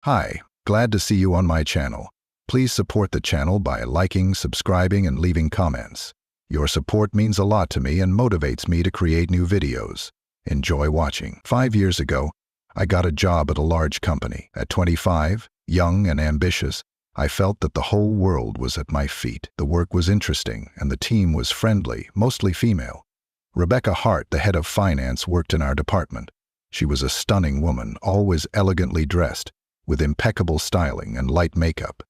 Hi, glad to see you on my channel. Please support the channel by liking, subscribing, and leaving comments. Your support means a lot to me and motivates me to create new videos. Enjoy watching. 5 years ago, I got a job at a large company. At 25, young and ambitious, I felt that the whole world was at my feet. The work was interesting, and the team was friendly, mostly female. Rebecca Hart, the head of finance, worked in our department. She was a stunning woman, always elegantly dressed, with impeccable styling and light makeup.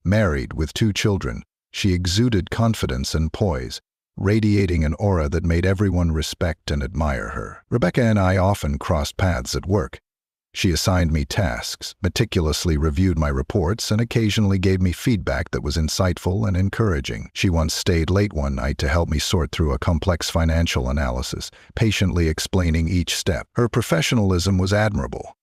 Married with 2 children, she exuded confidence and poise, radiating an aura that made everyone respect and admire her. Rebecca and I often crossed paths at work. She assigned me tasks, meticulously reviewed my reports, and occasionally gave me feedback that was insightful and encouraging. She once stayed late one night to help me sort through a complex financial analysis, patiently explaining each step. Her professionalism was admirable,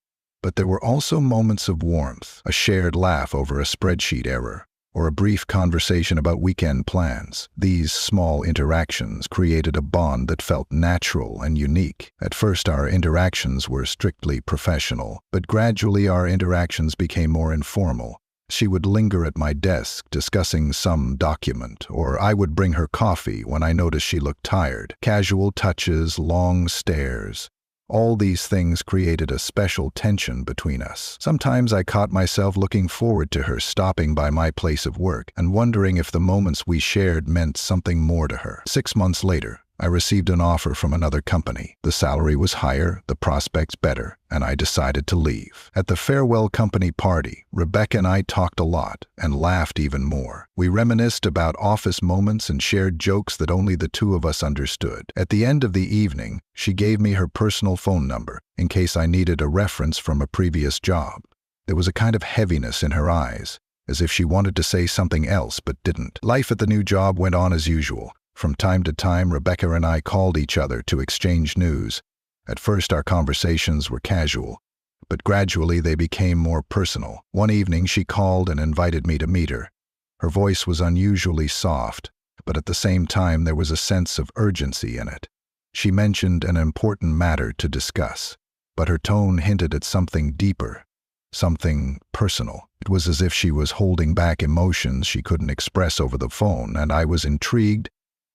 but there were also moments of warmth, a shared laugh over a spreadsheet error, or a brief conversation about weekend plans. These small interactions created a bond that felt natural and unique. At first, our interactions were strictly professional, but gradually our interactions became more informal. She would linger at my desk discussing some document, or I would bring her coffee when I noticed she looked tired. Casual touches, long stares. All these things created a special tension between us. Sometimes I caught myself looking forward to her stopping by my place of work and wondering if the moments we shared meant something more to her. 6 months later, I received an offer from another company. The salary was higher, the prospects better, and I decided to leave. At the farewell company party, Rebecca and I talked a lot and laughed even more. We reminisced about office moments and shared jokes that only the 2 of us understood. At the end of the evening, she gave me her personal phone number in case I needed a reference from a previous job. There was a kind of heaviness in her eyes, as if she wanted to say something else but didn't. Life at the new job went on as usual. From time to time, Rebecca and I called each other to exchange news. At first, our conversations were casual, but gradually they became more personal. One evening, she called and invited me to meet her. Her voice was unusually soft, but at the same time there was a sense of urgency in it. She mentioned an important matter to discuss, but her tone hinted at something deeper, something personal. It was as if she was holding back emotions she couldn't express over the phone, and I was intrigued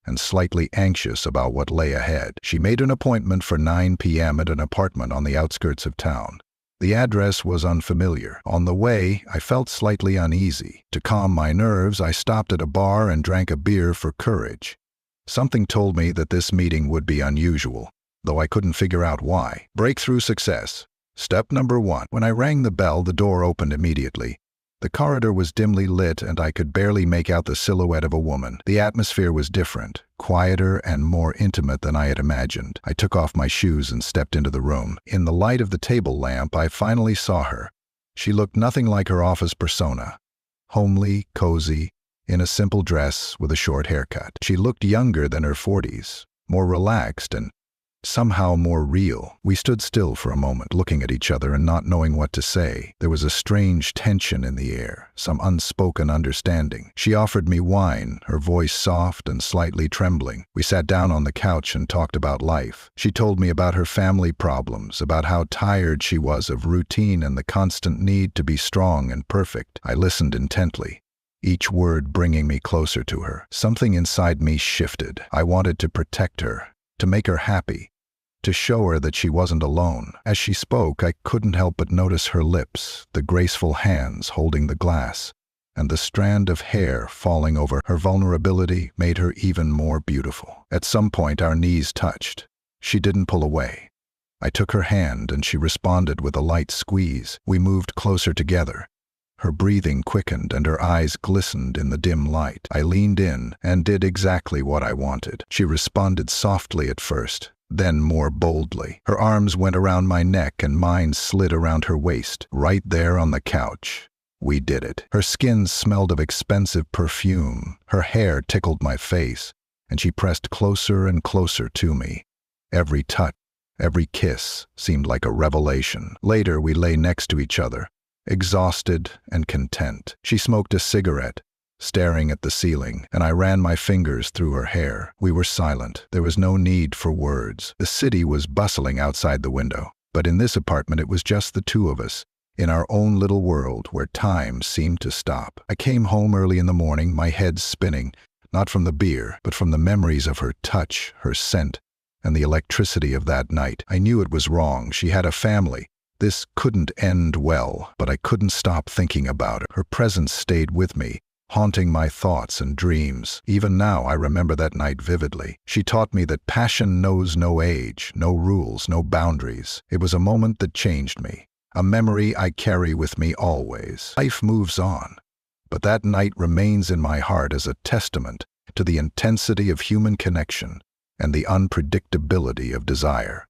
and slightly anxious about what lay ahead. She made an appointment for 9 p.m. at an apartment on the outskirts of town. The address was unfamiliar. On the way, I felt slightly uneasy. To calm my nerves, I stopped at a bar and drank a beer for courage. Something told me that this meeting would be unusual, though I couldn't figure out why. Breakthrough success. Step number 1. When I rang the bell, the door opened immediately. The corridor was dimly lit, and I could barely make out the silhouette of a woman. The atmosphere was different, quieter and more intimate than I had imagined. I took off my shoes and stepped into the room. In the light of the table lamp, I finally saw her. She looked nothing like her office persona. Homely, cozy, in a simple dress with a short haircut. She looked younger than her 40s, more relaxed and somehow more real. We stood still for a moment, looking at each other and not knowing what to say. There was a strange tension in the air, some unspoken understanding. She offered me wine, her voice soft and slightly trembling. We sat down on the couch and talked about life. She told me about her family problems, about how tired she was of routine and the constant need to be strong and perfect. I listened intently, each word bringing me closer to her. Something inside me shifted. I wanted to protect her, to make her happy, to show her that she wasn't alone. As she spoke, I couldn't help but notice her lips, the graceful hands holding the glass, and the strand of hair falling over her. Vulnerability made her even more beautiful. At some point, our knees touched. She didn't pull away. I took her hand, and she responded with a light squeeze. We moved closer together. Her breathing quickened, and her eyes glistened in the dim light. I leaned in and did exactly what I wanted. She responded softly at first, then more boldly. Her arms went around my neck and mine slid around her waist. Right there on the couch, we did it. Her skin smelled of expensive perfume. Her hair tickled my face, and she pressed closer and closer to me. Every touch, every kiss seemed like a revelation. Later, we lay next to each other, exhausted and content. She smoked a cigarette, staring at the ceiling, and I ran my fingers through her hair. We were silent. There was no need for words. The city was bustling outside the window, but in this apartment it was just the 2 of us, in our own little world where time seemed to stop. I came home early in the morning, my head spinning, not from the beer, but from the memories of her touch, her scent, and the electricity of that night. I knew it was wrong. She had a family. This couldn't end well, but I couldn't stop thinking about it. Her presence stayed with me, haunting my thoughts and dreams. Even now, I remember that night vividly. She taught me that passion knows no age, no rules, no boundaries. It was a moment that changed me, a memory I carry with me always. Life moves on, but that night remains in my heart as a testament to the intensity of human connection and the unpredictability of desire.